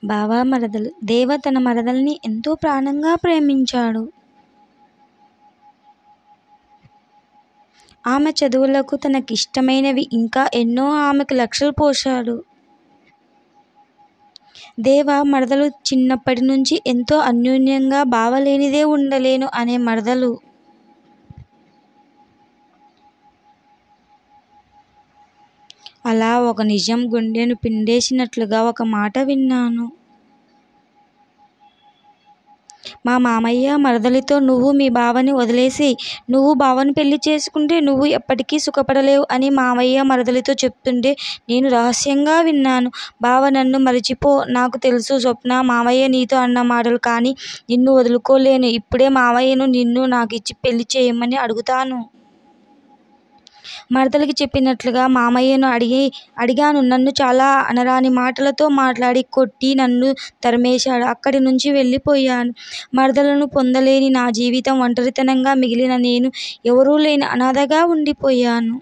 బావ మరదలు దేవ తన మరదల్ని ఎంతో ప్రాణంగా ప్రేమించాడు. ఆమె చదువులకు తనకిష్టమైనవి ఇంకా ఎన్నో ఆమెకు లక్షలు పోశాడు. దేవ మరదలు చిన్నప్పటి నుంచి ఎంతో అన్యోన్యంగా బావ లేనిదే ఉండలేను అనే మరదలు. అలా ఒక నిజం గుండెను పిండేసినట్లుగా ఒక మాట విన్నాను. మా మామయ్య మరదలితో నువ్వు మీ బావని వదిలేసేయ్, నువ్వు బావని పెళ్లి చేసుకుంటే నువ్వు ఎప్పటికీ సుఖపడలేవు అని మామయ్య మరదలితో చెప్తుంటే నేను రహస్యంగా విన్నాను. బావ నన్ను మరిచిపో, నాకు తెలుసు స్వప్న మామయ్య నీతో అన్న మాటలు, కానీ నిన్ను వదులుకోలేను. ఇప్పుడే మామయ్యను నిన్ను నాకిచ్చి పెళ్లి చేయమని అడుగుతాను. మరదలికి చెప్పినట్లుగా మామయ్యను అడిగాను. నన్ను చాలా అనరాని మాటలతో మాట్లాడి కొట్టి నన్ను తరిమేశాడు. అక్కడి నుంచి వెళ్ళిపోయాను. మరదలను పొందలేని నా జీవితం ఒంటరితనంగా మిగిలిన నేను ఎవరూ లేని అనాథగా ఉండిపోయాను.